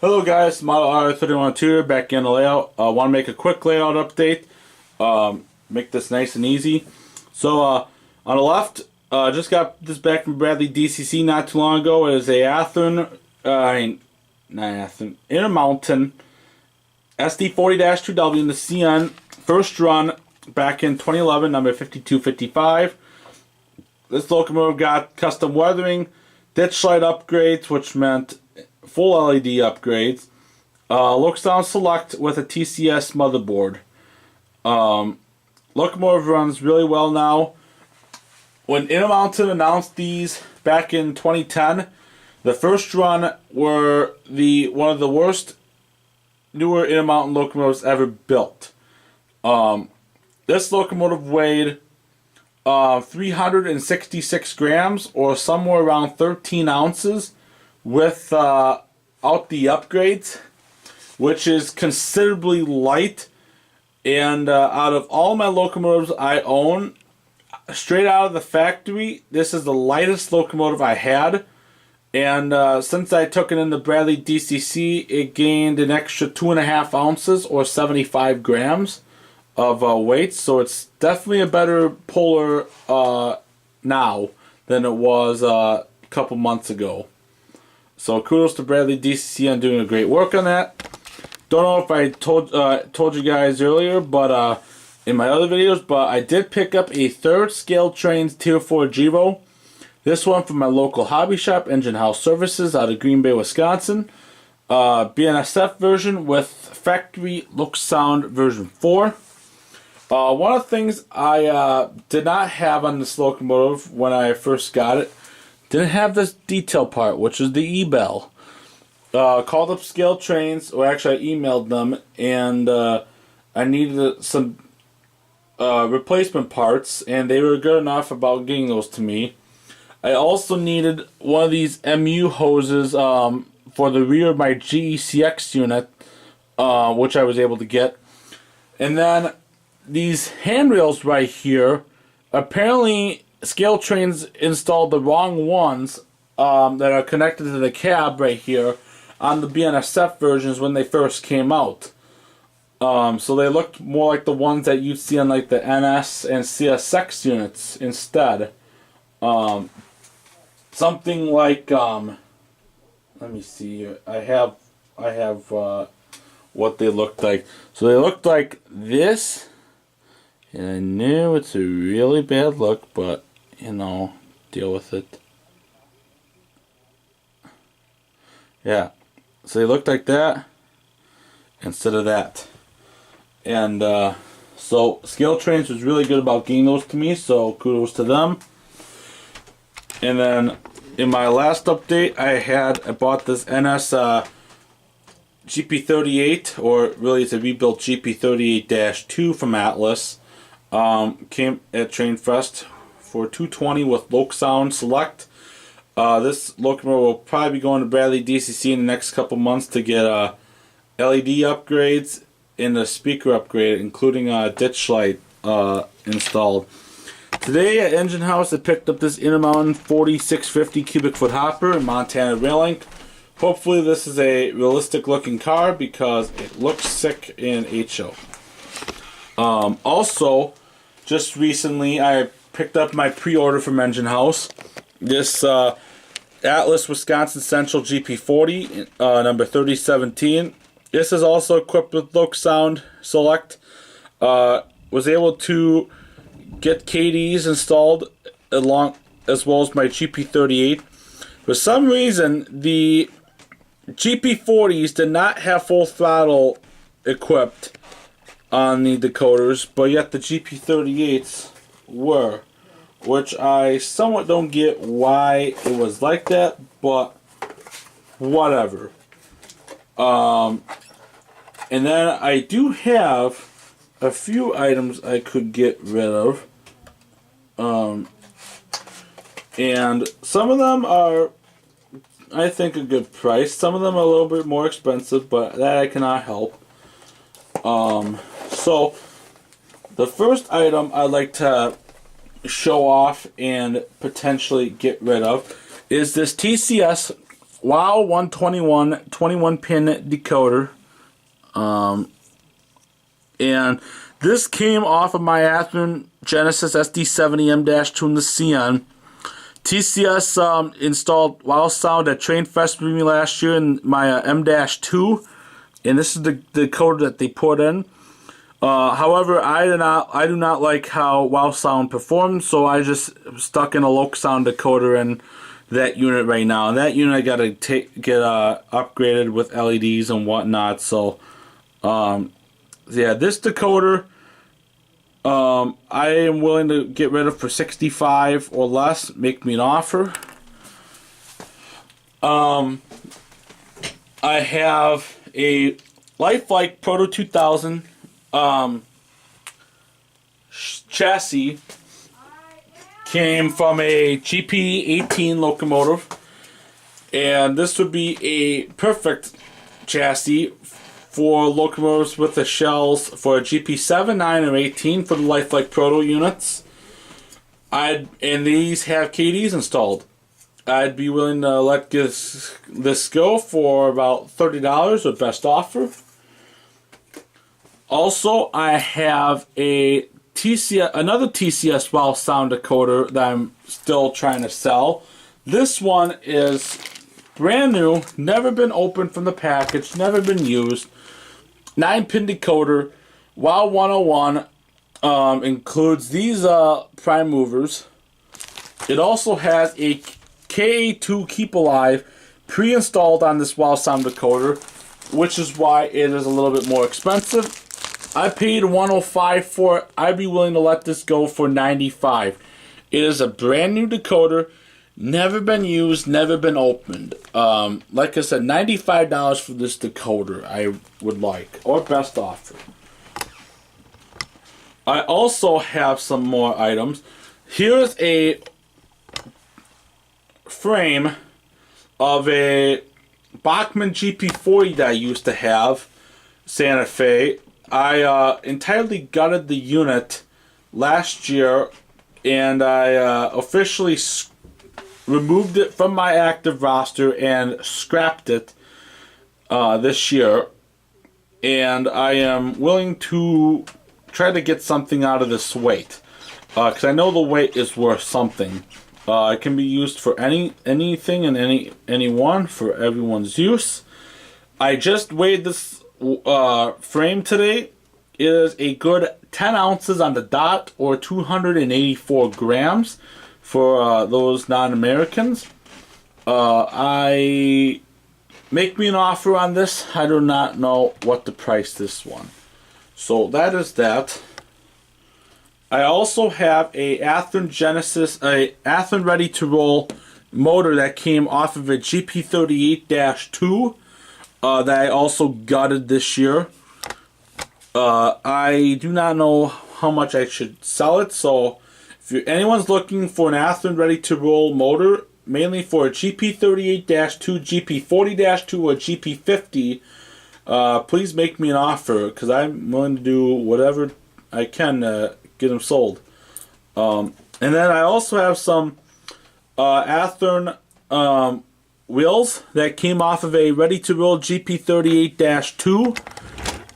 Hello guys, ModelRR3102 back in the layout. I want to make a quick layout update. Make this nice and easy. So on the left, just got this back from Bradley DCC not too long ago. It is a Athearn, Intermountain SD40-2W in the CN first run back in 2011, number 5255. This locomotive got custom weathering, ditch light upgrades, which meant full LED upgrades. Look sound select with a TCS motherboard. Locomotive runs really well now. When Intermountain announced these back in 2010, the first run were one of the worst newer Intermountain locomotives ever built. This locomotive weighed 366 grams, or somewhere around 13 ounces, without the upgrades, which is considerably light. And out of all my locomotives I own, straight out of the factory, this is the lightest locomotive I had. And since I took it in the Bradley DCC, it gained an extra 2.5 ounces or 75 grams of weight. So it's definitely a better puller now than it was a couple months ago. So kudos to Bradley DCC on doing a great work on that. Don't know if I told you guys earlier, but in my other videos, but I did pick up a third Scale Trains Tier 4 Giro. This one from my local hobby shop, Engine House Services, out of Green Bay, Wisconsin. BNSF version with factory look sound version 4. One of the things I did not have on this locomotive when I first got it, didn't have this detail part, which is the E-bell. Called up Scale Trains, or actually I emailed them, and I needed some replacement parts, and they were good enough about getting those to me. I also needed one of these MU hoses for the rear of my GECX unit, which I was able to get. And then these handrails right here, apparently Scale Trains installed the wrong ones that are connected to the cab right here on the BNSF versions when they first came out. So they looked more like the ones that you'd see on like the NS and CSX units instead. Something like let me see here. I have what they looked like. So they looked like this, and I knew it's a really bad look, but you know, deal with it. Yeah, so they looked like that instead of that. And so Scale Trains was really good about getting those to me, so kudos to them. And then in my last update, I bought this NS GP38, or really it's a rebuilt GP38-2 from Atlas. Came at Trainfest for $220 with Loc Sound Select. This locomotive will probably be going to Bradley DCC in the next couple months to get LED upgrades and a speaker upgrade, including a ditch light installed. Today at Engine House, I picked up this Intermountain 4650 cubic foot hopper in Montana Rail Link. Hopefully this is a realistic looking car because it looks sick in HO. Also, just recently I picked up my pre-order from Engine House. This Atlas Wisconsin Central GP40, number 3017. This is also equipped with Loc Sound Select. Was able to get Kadees installed along as well as my GP38. For some reason, the GP40s did not have full throttle equipped on the decoders, but yet the GP38s were, which I somewhat don't get why it was like that, but whatever. And then I do have a few items I could get rid of. And some of them are, I think, a good price. Some of them are a little bit more expensive, but that I cannot help. So, the first item I'd like to show off and potentially get rid of is this TCS WOW 121 21-pin decoder. And this came off of my Athearn Genesis SD70M-2 in the Xeon. TCS installed WOW Sound at Train Fest with me last year in my M-2, and this is the decoder that they put in. However, I do not like how WOW Sound performs, so I just stuck in a Loc Sound decoder in that unit right now. And that unit I gotta get upgraded with LEDs and whatnot. So, yeah, this decoder I am willing to get rid of for $65 or less. Make me an offer. I have a lifelike Proto 2000 chassis. Came from a GP18 locomotive, and this would be a perfect chassis for locomotives with the shells for a GP7, 9, or 18 for the lifelike Proto units. And these have Kadees installed. I'd be willing to let this go for about $30 or best offer. Also, I have a another TCS WOW Sound decoder that I'm still trying to sell. This one is brand new, never been opened from the package, never been used. 9-pin decoder, WOW 101, includes these prime movers. It also has a KA2 Keep Alive pre-installed on this WOW Sound decoder, which is why it is a little bit more expensive. I paid $105 for it. I'd be willing to let this go for $95. It is a brand new decoder, never been used, never been opened. Like I said, $95 for this decoder I would like, or best offer. I also have some more items. Here's a frame of a Bachmann GP40 that I used to have, Santa Fe. I entirely gutted the unit last year, and I officially removed it from my active roster and scrapped it this year. And I am willing to try to get something out of this weight, because I know the weight is worth something. It can be used for anything and anyone, for everyone's use. I just weighed this frame today. It is a good 10 ounces on the dot, or 284 grams for those non-Americans. I make me an offer on this. I do not know what to price this one. So that is that. I also have a Athearn Genesis, a Athearn Ready to Roll motor that came off of a GP38-2 that I also gutted this year. I do not know how much I should sell it, so if anyone's looking for an Athearn Ready to Roll motor, mainly for a GP38-2, GP40-2, or GP50, please make me an offer, because I'm willing to do whatever I can to get them sold. And then I also have some Athearn wheels that came off of a Ready to Roll GP38-2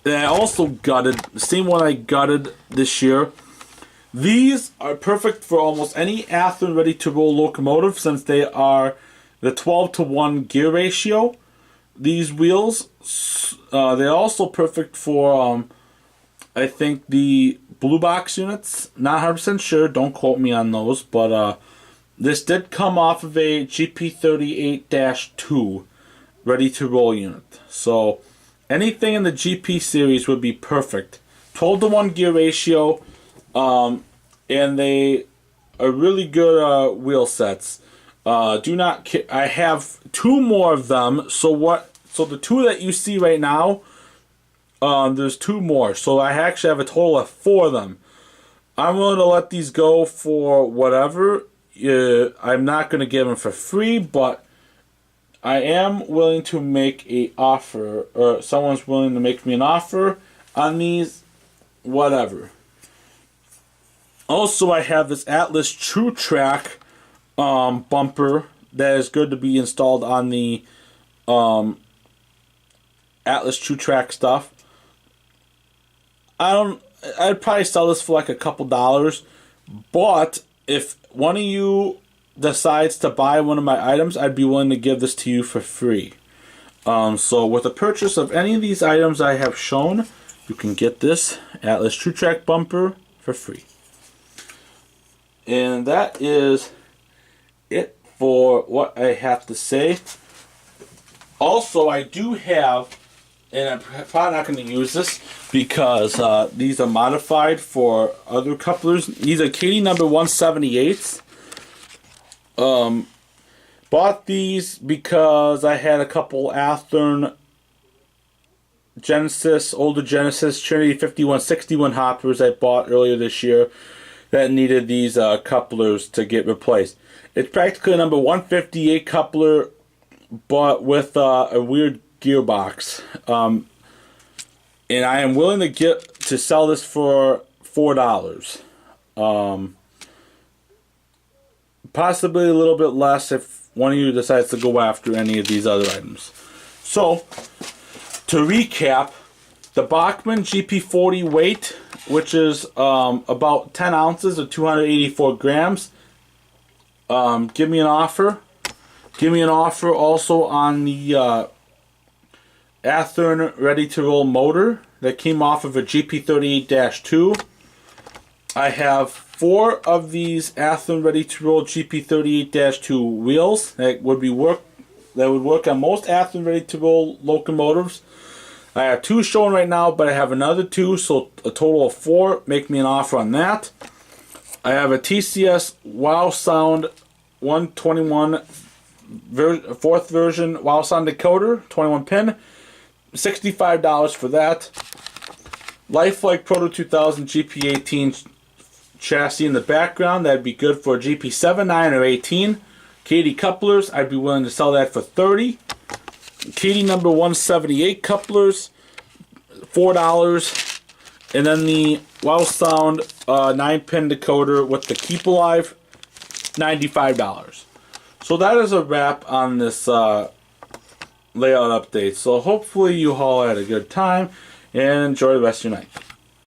that I also gutted, the same one I gutted this year. These are perfect for almost any Athearn Ready to Roll locomotive, since they are the 12-to-1 gear ratio. These wheels, they're also perfect for, I think, the blue box units. Not 100% sure, don't quote me on those, but this did come off of a GP38-2 Ready to Roll unit. So anything in the GP series would be perfect. 12-to-1 gear ratio, and they are really good wheel sets. I have two more of them. So the two that you see right now, there's two more. So I actually have a total of 4 of them. I'm willing to let these go for whatever. I'm not going to give them for free, but I am willing to make an offer, or someone's willing to make me an offer on these, whatever. Also, I have this Atlas True Track bumper that is good to be installed on the Atlas True Track stuff. I'd probably sell this for like a couple dollars, but if one of you decides to buy one of my items, I'd be willing to give this to you for free. So with the purchase of any of these items I have shown, you can get this Atlas True Track bumper for free. And that is it for what I have to say. Also, I do have, and I'm probably not going to use this because these are modified for other couplers. These are Kadee number 178s. Bought these because I had a couple Athearn older Genesis Trinity 5161 hoppers I bought earlier this year that needed these couplers to get replaced. It's practically a number 158 coupler, but with a weird gearbox. And I am willing to sell this for $4. Possibly a little bit less if one of you decides to go after any of these other items. So, to recap, the Bachmann GP40 weight, which is about 10 ounces or 284 grams, give me an offer. Give me an offer also on the Athearn ready-to-roll motor that came off of a GP38-2. I have 4 of these Athearn ready-to-roll GP38-2 wheels that would work on most Athearn ready-to-roll locomotives. I have 2 shown right now, but I have another 2, so a total of 4. Make me an offer on that. I have a TCS Wow Sound 121 4th version Wow Sound decoder, 21 pin, $65 for that. Lifelike Proto 2000 GP18 chassis in the background, that'd be good for a GP7, 9, or 18. Kadee couplers, I'd be willing to sell that for $30. Kadee number 178 couplers, $4. And then the Wow Sound 9-pin decoder with the Keep Alive, $95. So that is a wrap on this layout update. So hopefully you all had a good time and enjoy the rest of your night.